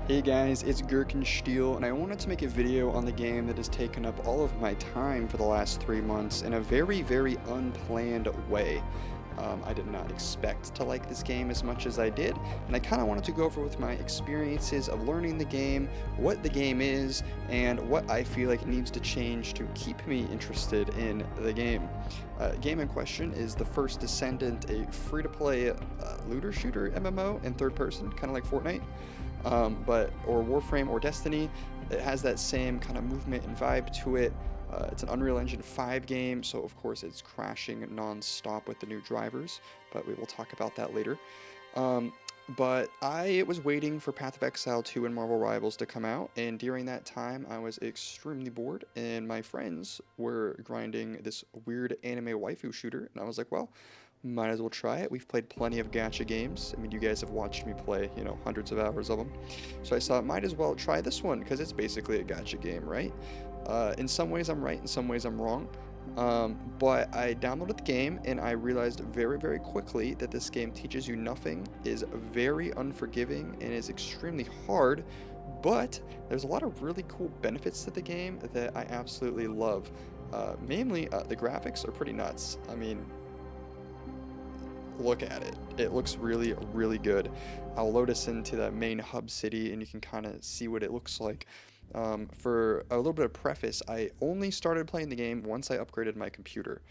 Hey guys, it's Gerk and I wanted to make a video on the game that has taken up all of my time for the last 3 months in a very, very unplanned way. I did not expect to like this game as much as I did, and I kind of wanted to go over with my experiences of learning the game, what the game is, and what I feel like needs to change to keep me interested in the game. Game in question is the First Descendant, a free-to-play looter shooter MMO in third person, kind of like Fortnite. Or Warframe or Destiny. It has that same kind of movement and vibe to it. It's an Unreal Engine 5 game, so of course it's crashing non-stop with the new drivers, but we will talk about that later. But I was waiting for Path of Exile 2 and Marvel Rivals to come out, and during that time I was extremely bored, and my friends were grinding this weird anime waifu shooter, and I was like, well, might as well try it. We've played plenty of gacha games. I mean, you guys have watched me play, hundreds of hours of them. So I thought, might as well try this one, because it's basically a gacha game, right? In some ways I'm right, in some ways I'm wrong. But I downloaded the game, and I realized very, very quickly that this game teaches you nothing, is very unforgiving, and is extremely hard. But there's a lot of really cool benefits to the game that I absolutely love. Mainly, the graphics are pretty nuts. I mean, look at it. It looks really, really good. I'll load us into that main hub city and you can kind of see what it looks like. For a little bit of preface, I only started playing the game once I upgraded my computer.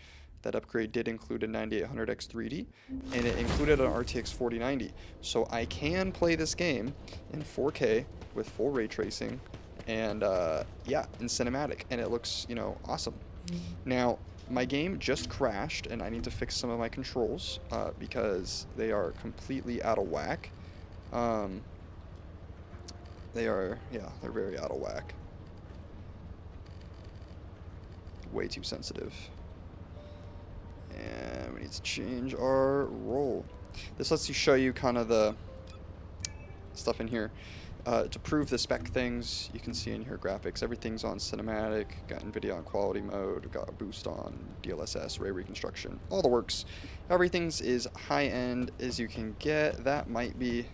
That upgrade did include a 9800X 3D, and it included an RTX 4090. So I can play this game in 4K with full ray tracing and, yeah, in cinematic, and it looks, awesome. Now, my game just crashed, and I need to fix some of my controls because they are completely out of whack. They're very out of whack. Way too sensitive. And we need to change our role. This lets you show you kind of the stuff in here. To prove the spec things, you can see in here graphics. Everything's on cinematic, got NVIDIA on quality mode, got a boost on DLSS, ray reconstruction, all the works. Everything's is high end as you can get. That might be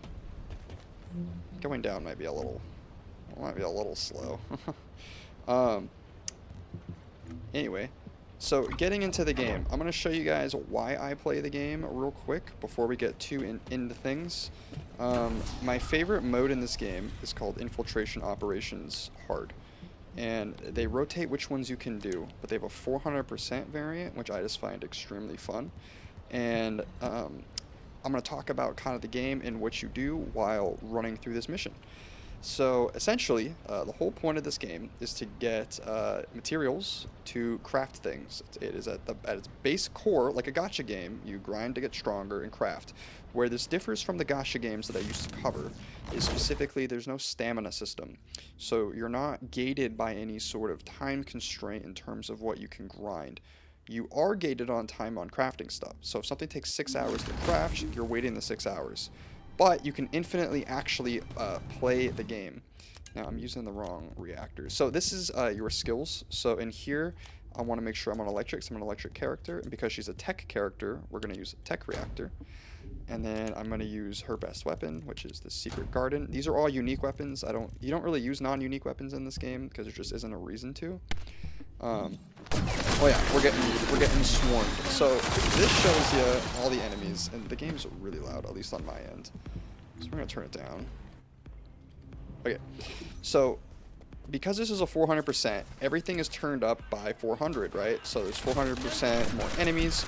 going down, might be a little slow. Anyway, so getting into the game, I'm going to show you guys why I play the game real quick before we get too into things. My favorite mode in this game is called Infiltration Operations Hard. And they rotate which ones you can do, but they have a 400% variant, which I just find extremely fun. And I'm going to talk about kind of the game and what you do while running through this mission. So essentially, the whole point of this game is to get materials to craft things. It is at its base core, like a gacha game, you grind to get stronger and craft. Where this differs from the gacha games that I used to cover is specifically there's no stamina system. So you're not gated by any sort of time constraint in terms of what you can grind. You are gated on time on crafting stuff. So if something takes 6 hours to craft, you're waiting the 6 hours. But you can infinitely actually play the game. Now, I'm using the wrong reactors. So this is your skills. So in here, I want to make sure I'm on electric, so I'm an electric character. And because she's a tech character, we're going to use a tech reactor. And then I'm going to use her best weapon, which is the Secret Garden. These are all unique weapons. You don't really use non-unique weapons in this game because there just isn't a reason to. Oh yeah, we're getting swarmed. So this shows you all the enemies, and the game's really loud, at least on my end. So we're gonna turn it down. Okay, so because this is a 400%, everything is turned up by 400, right? So there's 400% more enemies,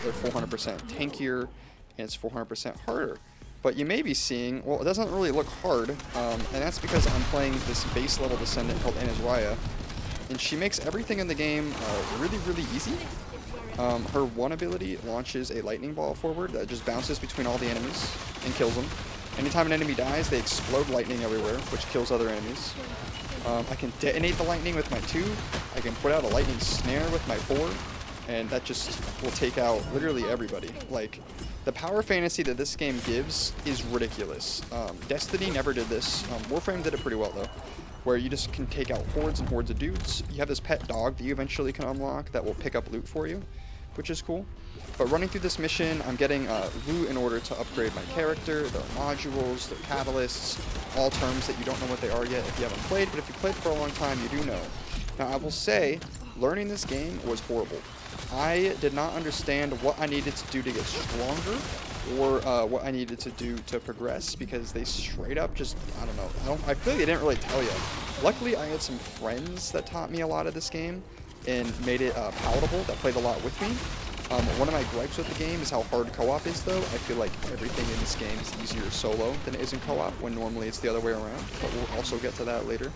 they're 400% tankier, and it's 400% harder. But you may be seeing, well, it doesn't really look hard, and that's because I'm playing this base level descendant called Anizwaya. And she makes everything in the game really, really easy. Her one ability launches a lightning ball forward that just bounces between all the enemies and kills them. Anytime an enemy dies, they explode lightning everywhere, which kills other enemies. I can detonate the lightning with my 2. I can put out a lightning snare with my 4. And that just will take out literally everybody. Like, the power fantasy that this game gives is ridiculous. Destiny never did this. Warframe did it pretty well, though, where you just can take out hordes and hordes of dudes. You have this pet dog that you eventually can unlock that will pick up loot for you. which is cool. But running through this mission, I'm getting loot in order to upgrade my character. There are modules, there are catalysts, all terms that you don't know what they are yet if you haven't played, but if you played for a long time, you do know. Now, I will say, learning this game was horrible. I did not understand what I needed to do to get stronger or what I needed to do to progress because they straight up just, I don't know. I feel like they didn't really tell you. Luckily, I had some friends that taught me a lot of this game and made it palatable, that played a lot with me. One of my gripes with the game is how hard co-op is, though. I feel like everything in this game is easier solo than it is in co-op, when normally it's the other way around, but we'll also get to that later.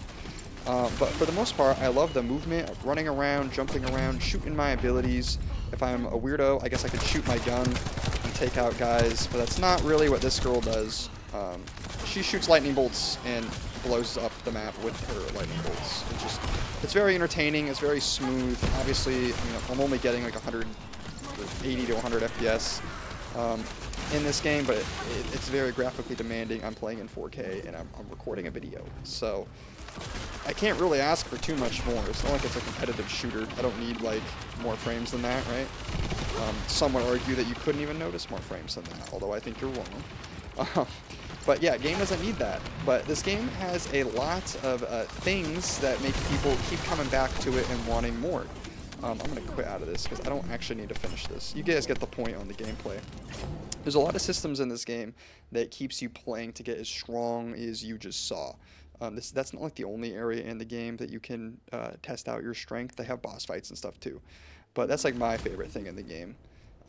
But for the most part, I love the movement of running around, jumping around, shooting my abilities. If I'm a weirdo, I guess I could shoot my gun and take out guys, but that's not really what this girl does. She shoots lightning bolts and blows up the map with her lightning bolts. It's very entertaining, it's very smooth. Obviously, I'm only getting like 180 to 100 FPS in this game, but it's very graphically demanding. I'm playing in 4K and I'm recording a video, so I can't really ask for too much more. It's not like it's a competitive shooter. I don't need like more frames than that, right? Some would argue that you couldn't even notice more frames than that, although I think you're wrong. But yeah, game doesn't need that. But this game has a lot of things that make people keep coming back to it and wanting more. I'm going to quit out of this because I don't actually need to finish this. You guys get the point on the gameplay. There's a lot of systems in this game that keeps you playing to get as strong as you just saw. That's not like the only area in the game that you can test out your strength. They have boss fights and stuff too. But that's like my favorite thing in the game.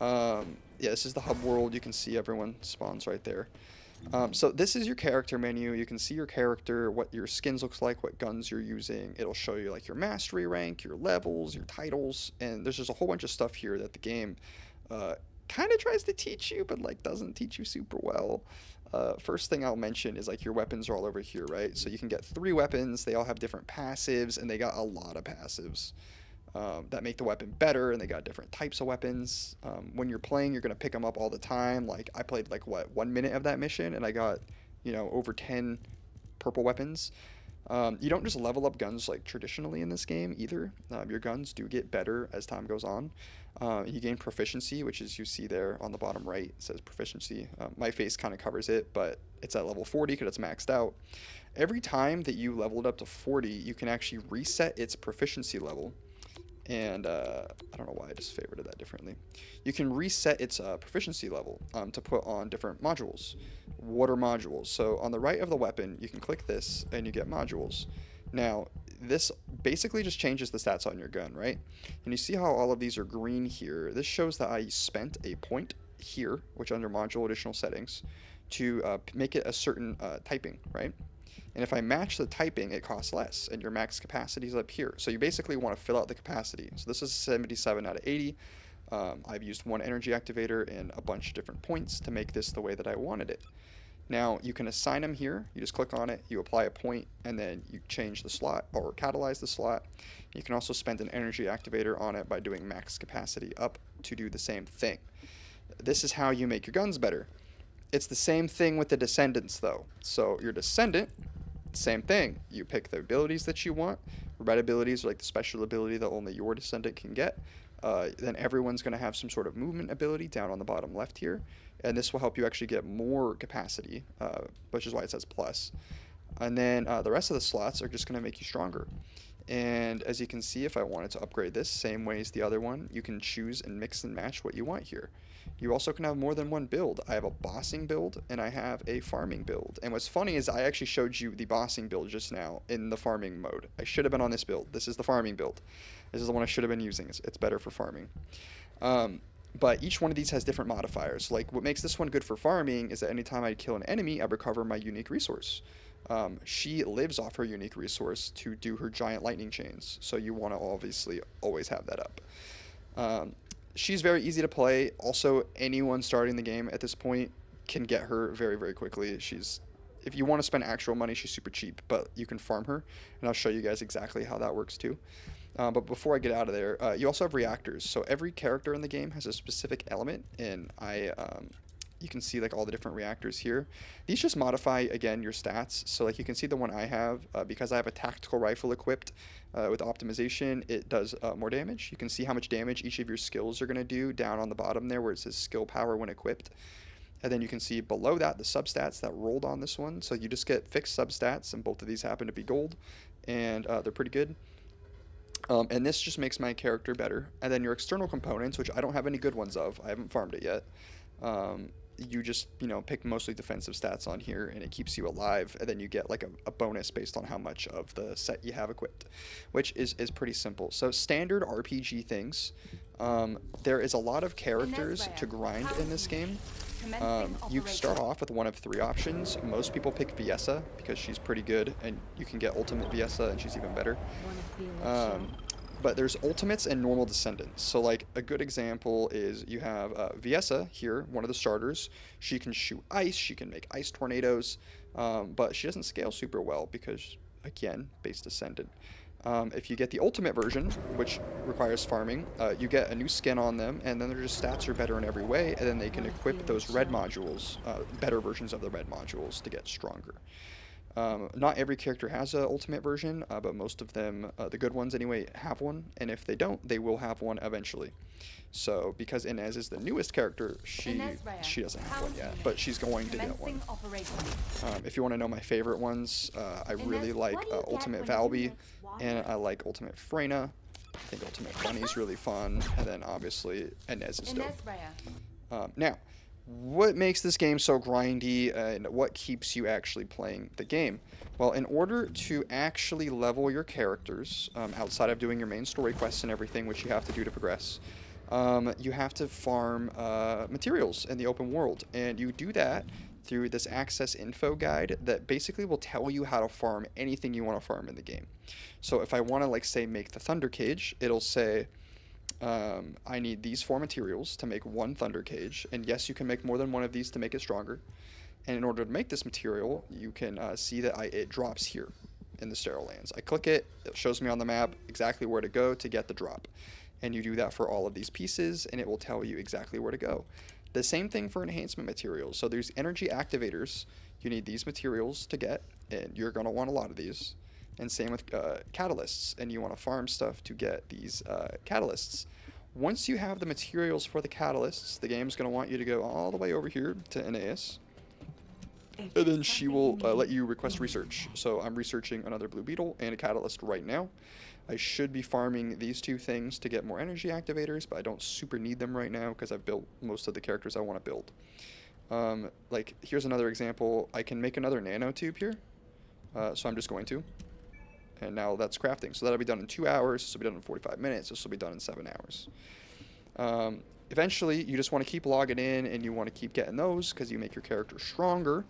Yeah, this is the hub world. You can see everyone spawns right there. So this is your character menu. You can see your character, what your skins looks like, what guns you're using. It'll show you like your mastery rank, your levels, your titles, and there's just a whole bunch of stuff here that the game kind of tries to teach you, but like doesn't teach you super well. First thing I'll mention is like your weapons are all over here, right? So you can get 3 weapons. They all have different passives, and they got a lot of passives that make the weapon better, and they got different types of weapons. When you're playing, you're going to pick them up all the time. Like I played like, what, 1 minute of that mission, and I got, over 10 purple weapons. You don't just level up guns like traditionally in this game either. Your guns do get better as time goes on. You gain proficiency, which is you see there on the bottom right, it says proficiency. My face kind of covers it, but it's at level 40 because it's maxed out. Every time that you level it up to 40, you can actually reset its proficiency level. And I don't know why I just favorited that differently. You can reset its proficiency level to put on different modules. What are modules? So on the right of the weapon, you can click this and you get modules. Now, this basically just changes the stats on your gun, right? And you see how all of these are green here. This shows that I spent a point here, which under module additional settings, to make it a certain typing, right? And if I match the typing, it costs less, and your max capacity is up here. So you basically want to fill out the capacity. So this is 77 out of 80. I've used 1 energy activator and a bunch of different points to make this the way that I wanted it. Now, you can assign them here. You just click on it, you apply a point, and then you change the slot or catalyze the slot. You can also spend an energy activator on it by doing max capacity up to do the same thing. This is how you make your guns better. It's the same thing with the Descendants, though. So your Descendant, same thing. You pick the abilities that you want. Red abilities are like the special ability that only your Descendant can get. Then everyone's going to have some sort of movement ability down on the bottom left here. And this will help you actually get more capacity, which is why it says plus. And then the rest of the slots are just going to make you stronger. And as you can see, if I wanted to upgrade this same way as the other one, you can choose and mix and match what you want here. You also can have more than one build. I have a bossing build and I have a farming build. And what's funny is I actually showed you the bossing build just now in the farming mode. I should have been on this build. This is the farming build. This is the one I should have been using. It's better for farming. But each one of these has different modifiers. Like what makes this one good for farming is that anytime I kill an enemy, I recover my unique resource. She lives off her unique resource to do her giant lightning chains. So you want to obviously always have that up. She's very easy to play. Also, anyone starting the game at this point can get her very, very quickly. If you want to spend actual money, she's super cheap, but you can farm her, and I'll show you guys exactly how that works too. But before I get out of there, you also have reactors. So every character in the game has a specific element, and you can see like all the different reactors here. These just modify, again, your stats. So like you can see the one I have, because I have a tactical rifle equipped with optimization, it does more damage. You can see how much damage each of your skills are going to do down on the bottom there where it says skill power when equipped. And then you can see below that the substats that rolled on this one. So you just get fixed substats, and both of these happen to be gold, and they're pretty good. And this just makes my character better. And then your external components, which I don't have any good ones of, I haven't farmed it yet. You just, pick mostly defensive stats on here, and it keeps you alive. And then you get like a bonus based on how much of the set you have equipped, which is pretty simple. So standard RPG things. There is a lot of characters to grind in this game. You start off with one of 3 options. Most people pick Viessa because she's pretty good, and you can get ultimate Viessa, and she's even better. But there's ultimates and normal descendants. So like a good example is you have Viessa here, one of the starters. She can shoot ice, she can make ice tornadoes, but she doesn't scale super well because, again, base descendant. If you get the ultimate version, which requires farming, you get a new skin on them, and then their just stats are better in every way, and then they can equip those red modules, better versions of the red modules to get stronger. Not every character has an ultimate version, but most of them, the good ones anyway, have one, and if they don't, they will have one eventually. So, because Inez is the newest character, she doesn't have one yet, but she's going to get one. If you want to know my favorite ones, I really like Ultimate Valby, and I like Ultimate Freyna. I think Ultimate Bunny's really fun, and then obviously Inez is dope. Now, what makes this game so grindy, and what keeps you actually playing the game? Well, in order to actually level your characters, outside of doing your main story quests and everything, which you have to do to progress, you have to farm materials in the open world, and you do that through this access info guide that basically will tell you how to farm anything you want to farm in the game. So if I want to, like, say, make the Thunder Cage, it'll say, I need these 4 materials to make 1 Thunder Cage, and yes, you can make more than one of these to make it stronger. And in order to make this material, you can see that it drops here in the Sterile Lands. I click it, it shows me on the map exactly where to go to get the drop. And you do that for all of these pieces, and it will tell you exactly where to go. The same thing for enhancement materials. So there's energy activators. You need these materials to get, and you're going to want a lot of these. And same with catalysts, and you want to farm stuff to get these catalysts. Once you have the materials for the catalysts, the game's going to want you to go all the way over here to Aeneas, and then she will let you request research. So I'm researching another blue beetle and a catalyst right now. I should be farming these 2 things to get more energy activators, but I don't super need them right now because I've built most of the characters I want to build. Like, here's another example. I can make another nanotube here, so I'm just going to. And now that's crafting. So that'll be done in 2 hours. This will be done in 45 minutes. This will be done in 7 hours. Eventually, you just want to keep logging in, and you want to keep getting those because you make your character stronger.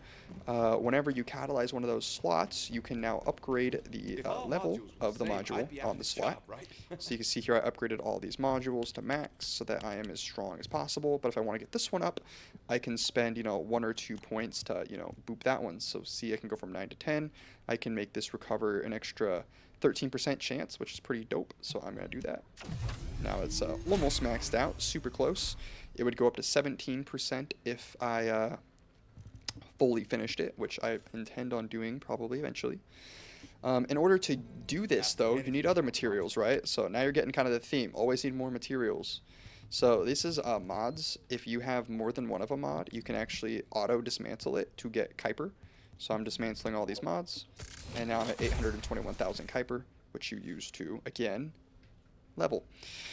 Whenever you catalyze one of those slots, you can now upgrade the level of the module on the slot. Right? So you can see here I upgraded all these modules to max so that I am as strong as possible. But if I want to get this one up, I can spend 1 or 2 points to boop that one. So see, I can go from 9 to 10. I can make this recover an extra 13% chance, which is pretty dope, so I'm going to do that. Now it's almost maxed out, super close. It would go up to 17% if I fully finished it, which I intend on doing probably eventually. In order to do this, though, you need other materials, right? So now you're getting kind of the theme. Always need more materials. So this is mods. If you have more than one of a mod, you can actually auto-dismantle it to get Kuiper. So I'm dismantling all these mods, and now I'm at 821,000 Kuiper, which you use to, again, level.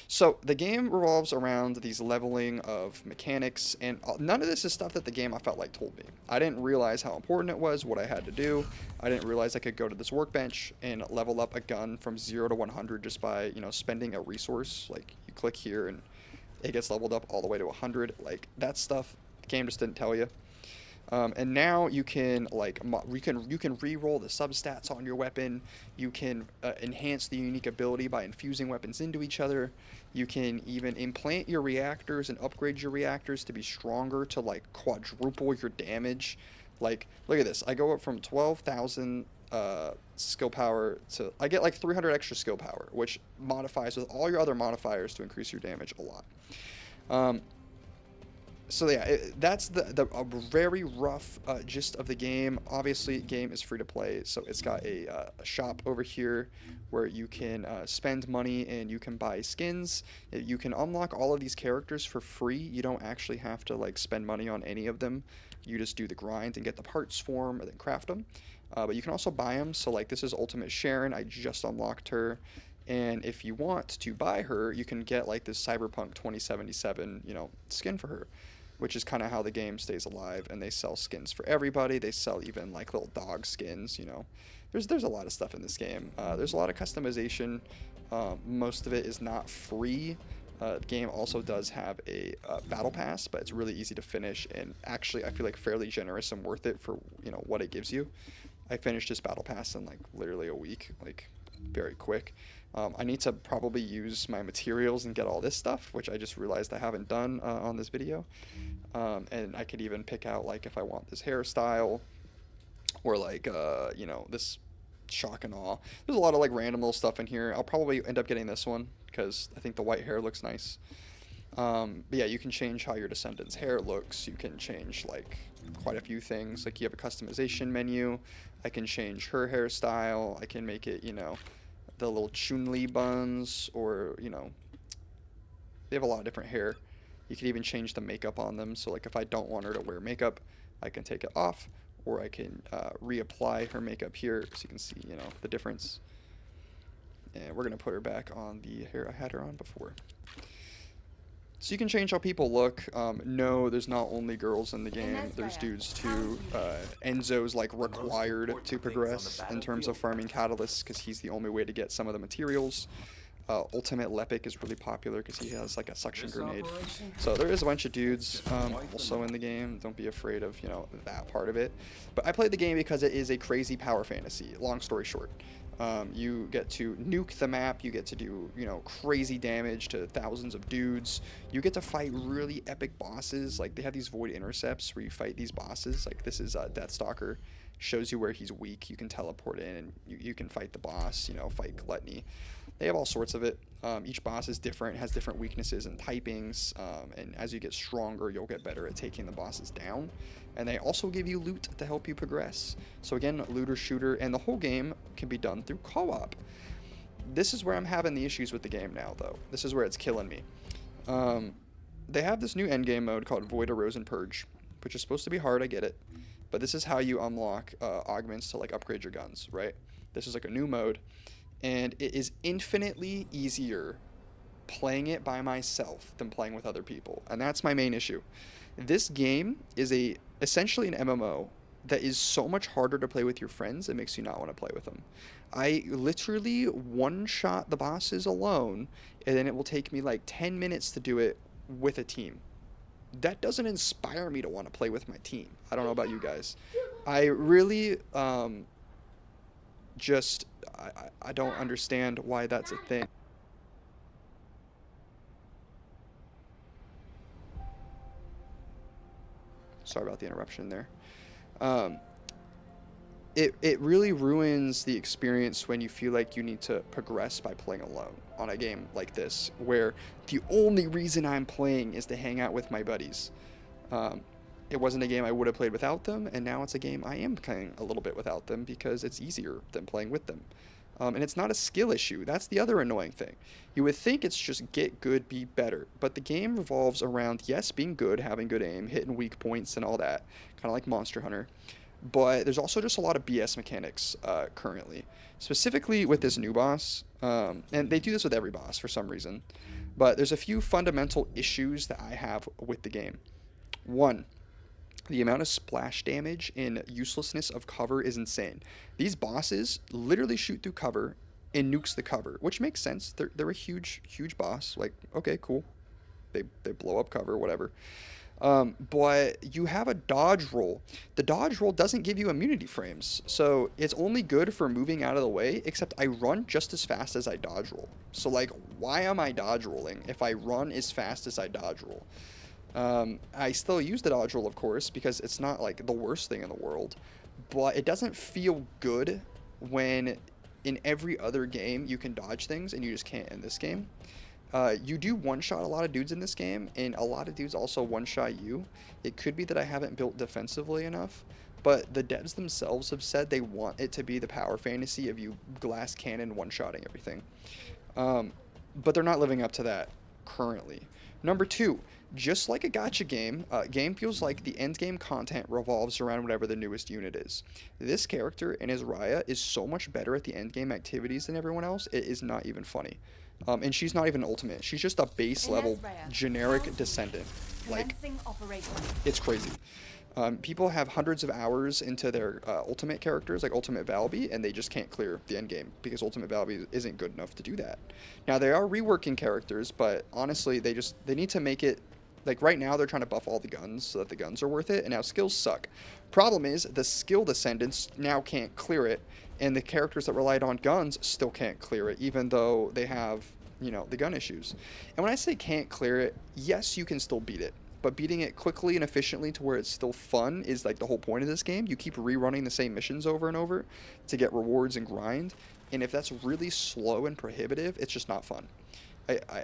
So the game revolves around these leveling of mechanics, and none of this is stuff that the game, I felt like, told me. I didn't realize how important it was, what I had to do. I didn't realize I could go to this workbench and level up a gun from 0 to 100 just by, spending a resource. Like, you click here, and it gets leveled up all the way to 100. Like, that stuff, the game just didn't tell you. And now you can you can re-roll the substats on your weapon. You can enhance the unique ability by infusing weapons into each other. You can even implant your reactors and upgrade your reactors to be stronger to like quadruple your damage. Like, look at this. I go up from 12,000 skill power to I get like 300 extra skill power, which modifies with all your other modifiers to increase your damage a lot. So yeah, that's the a very rough gist of the game. Obviously, game is free to play, so it's got a shop over here where you can spend money and you can buy skins. You can unlock all of these characters for free. You don't actually have to like spend money on any of them. You just do the grind and get the parts for them and then craft them. But you can also buy them. So like this is Ultimate Sharon. I just unlocked her. And if you want to buy her, you can get like this Cyberpunk 2077, skin for her, which is kind of how the game stays alive. And they sell skins for everybody. They sell even like little dog skins. There's a lot of stuff in this game. There's a lot of customization. Most of it is not free. The game also does have a battle pass, but it's really easy to finish, and actually I feel like fairly generous and worth it for what it gives you. I finished this battle pass in like literally a week, like very quick. I need to probably use my materials and get all this stuff, which I just realized I haven't done on this video. And I could even pick out like if I want this hairstyle or like this shock and awe. There's a lot of like random little stuff in here. I'll probably end up getting this one because I think the white hair looks nice. But yeah, you can change how your descendant's hair looks. You can change like quite a few things. Like you have a customization menu. I can change her hairstyle. I can make it, the little Chun-Li buns, or they have a lot of different hair. You can even change the makeup on them. So like if I don't want her to wear makeup, I can take it off, or I can reapply her makeup here so you can see, the difference. And we're gonna put her back on the hair I had her on before. So you can change how people look. No, there's not only girls in the game. There's dudes too. Enzo's like required to progress in terms of farming catalysts because he's the only way to get some of the materials. Ultimate Lepic is really popular because he has like a suction grenade. So there is a bunch of dudes also in the game. Don't be afraid of that part of it. But I played the game because it is a crazy power fantasy. Long story short. You get to nuke the map, you get to do, crazy damage to thousands of dudes. You get to fight really epic bosses. Like, they have these void intercepts where you fight these bosses. Like, this is Deathstalker. Shows you where he's weak. You can teleport in and you can fight the boss, fight Gluttony. They have all sorts of it. Each boss is different, has different weaknesses and typings, and as you get stronger, you'll get better at taking the bosses down. And they also give you loot to help you progress. So again, looter shooter, and the whole game can be done through co-op. This is where I'm having the issues with the game now, though. This is where it's killing me. They have this new endgame mode called Void Erosion Purge, which is supposed to be hard, I get it. But this is how you unlock augments to like upgrade your guns, right? This is like a new mode, and it is infinitely easier playing it by myself than playing with other people, and that's my main issue. This game is essentially an MMO that is so much harder to play with your friends. It makes you not want to play with them. I literally one-shot the bosses alone, and then it will take me like 10 minutes to do it with a team. That doesn't inspire me to want to play with my team. I don't know about you guys. I really I don't understand why that's a thing. Sorry about the interruption there. Um, it really ruins the experience when you feel like you need to progress by playing alone on a game like this, where the only reason I'm playing is to hang out with my buddies. It wasn't a game I would have played without them, and now it's a game I am playing a little bit without them because it's easier than playing with them. And it's not a skill issue. That's the other annoying thing. You would think it's just get good, be better. But the game revolves around, yes, being good, having good aim, hitting weak points and all that, kind of like Monster Hunter. But there's also just a lot of BS mechanics currently, specifically with this new boss. And they do this with every boss for some reason. But there's a few fundamental issues that I have with the game. One, the amount of splash damage and uselessness of cover is insane. These bosses literally shoot through cover and nukes the cover, which makes sense. They're a huge boss. Like, okay, cool. They blow up cover, whatever. But you have a dodge roll. The dodge roll doesn't give you immunity frames, so it's only good for moving out of the way, except I run just as fast as I dodge roll. So, like, why am I dodge rolling if I run as fast as I dodge roll? I still use the dodge roll, of course, because it's not, like, the worst thing in the world, but it doesn't feel good when in every other game you can dodge things and you just can't in this game. You do one-shot a lot of dudes in this game, and a lot of dudes also one-shot you. It could be that I haven't built defensively enough, but the devs themselves have said they want it to be the power fantasy of you glass cannon one-shotting everything. Um, but they're not living up to that currently. Number two, just like a gotcha game, game feels like the end game content revolves around whatever the newest unit is. This character in his Raya is so much better at the end game activities than everyone else, it is not even funny. And she's not even ultimate. She's just a base level generic descendant. Like, it's crazy. People have hundreds of hours into their ultimate characters, like Ultimate Valby, and they just can't clear the end game because Ultimate Valby isn't good enough to do that. Now they are reworking characters, but honestly, they need to make it like right now they're trying to buff all the guns so that the guns are worth it, and now skills suck. Problem is the skill descendants now can't clear it, and the characters that relied on guns still can't clear it, even though they have the gun issues. And when I say can't clear it, yes, you can still beat it, but beating it quickly and efficiently to where it's still fun is like the whole point of this game. You keep rerunning the same missions over and over to get rewards and grind, and if that's really slow and prohibitive, it's just not fun.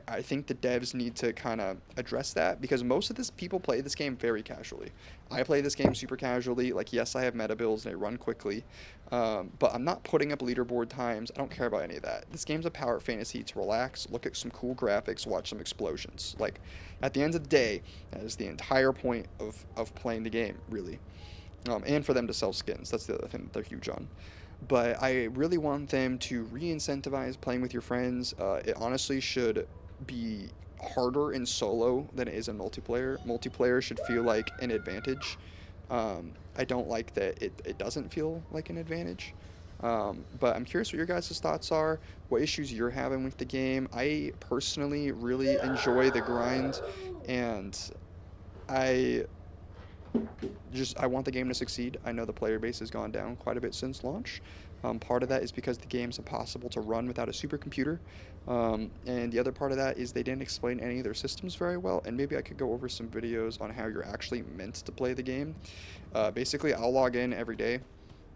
I think the devs need to kind of address that because most of this people play this game very casually. I play this game super casually. Like, yes, I have meta builds and I run quickly, but I'm not putting up leaderboard times. I don't care about any of that. This game's a power fantasy to relax, look at some cool graphics, watch some explosions. Like, at the end of the day, that is the entire point of playing the game, really. And for them to sell skins. That's the other thing that they're huge on. But I really want them to re-incentivize playing with your friends. It honestly should be harder in solo than it is in multiplayer. Multiplayer should feel like an advantage. I don't like that it doesn't feel like an advantage. But I'm curious what your guys' thoughts are, what issues you're having with the game. I personally really enjoy the grind, and I I want the game to succeed. I know the player base has gone down quite a bit since launch. Part of that is because the game's impossible to run without a supercomputer. And the other part of that is they didn't explain any of their systems very well. And maybe I could go over some videos on how you're actually meant to play the game. Basically, I'll log in every day.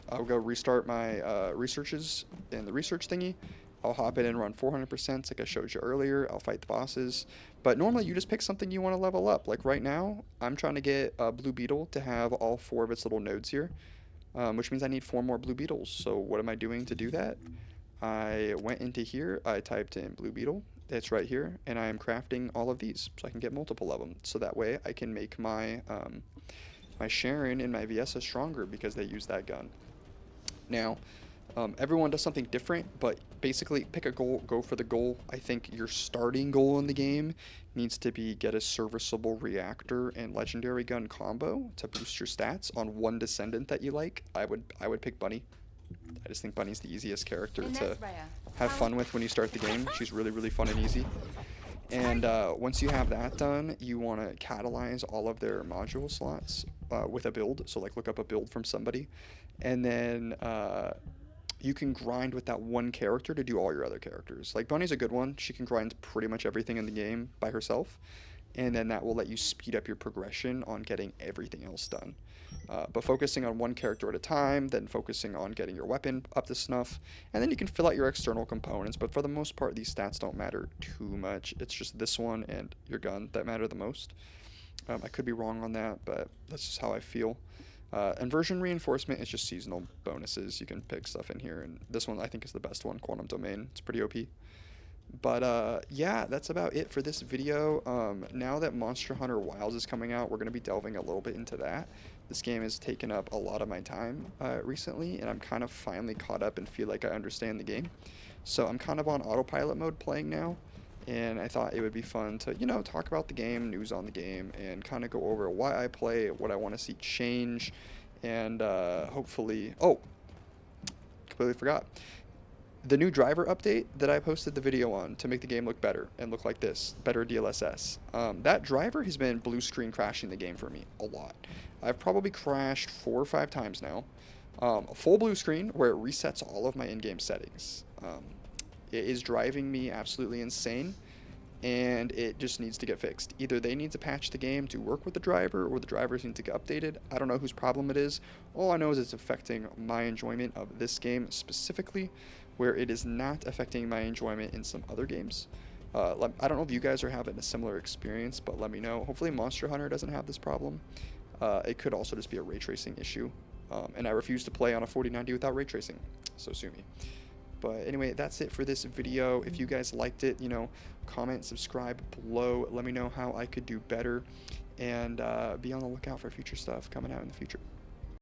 I'll go restart my researches in the research thingy. I'll hop in and run 400% like I showed you earlier. I'll fight the bosses. But normally you just pick something you want to level up. Like right now, I'm trying to get a Blue Beetle to have all 4 of its little nodes here, which means I need 4 more Blue Beetles. So what am I doing to do that? I went into here, I typed in Blue Beetle. It's right here, and I am crafting all of these so I can get multiple of them. So that way I can make my my Sharon and my Viessa stronger because they use that gun. Now, everyone does something different, but basically pick a goal, go for the goal. I think your starting goal in the game needs to be get a serviceable reactor and legendary gun combo to boost your stats on one descendant that you like. I would pick Bunny. I just think Bunny's the easiest character to have fun with when you start the game. She's really, really fun and easy. And once you have that done, you want to catalyze all of their module slots with a build. So like look up a build from somebody, and then you can grind with that one character to do all your other characters. Like Bunny's a good one. She can grind pretty much everything in the game by herself, and then that will let you speed up your progression on getting everything else done. But focusing on one character at a time, then focusing on getting your weapon up to snuff, and then you can fill out your external components. But for the most part, these stats don't matter too much. It's just this one and your gun that matter the most. I could be wrong on that, but that's just how I feel. Inversion reinforcement is just seasonal bonuses. You can pick stuff in here, and this one I think is the best one, Quantum Domain. It's pretty OP. But yeah, that's about it for this video. Now that Monster Hunter Wilds is coming out, we're going to be delving a little bit into that. This game has taken up a lot of my time recently, and I'm kind of finally caught up and feel like I understand the game. So I'm kind of on autopilot mode playing now, and I thought it would be fun to, talk about the game, news on the game, and kind of go over why I play, what I want to see change, and hopefully... Oh, completely forgot. The new driver update that I posted the video on to make the game look better and look like this, better DLSS. That driver has been blue screen crashing the game for me a lot. I've probably crashed 4 or 5 times now. Full blue screen where it resets all of my in-game settings. It is driving me absolutely insane, and it just needs to get fixed. Either they need to patch the game to work with the driver, or the drivers need to get updated. I don't know whose problem it is. All I know is it's affecting my enjoyment of this game specifically, where it is not affecting my enjoyment in some other games. I don't know if you guys are having a similar experience, but let me know. Hopefully Monster Hunter doesn't have this problem. It could also just be a ray tracing issue. And I refuse to play on a 4090 without ray tracing, so sue me. But anyway, that's it for this video. If you guys liked it, comment, subscribe below. Let me know how I could do better, and be on the lookout for future stuff coming out in the future.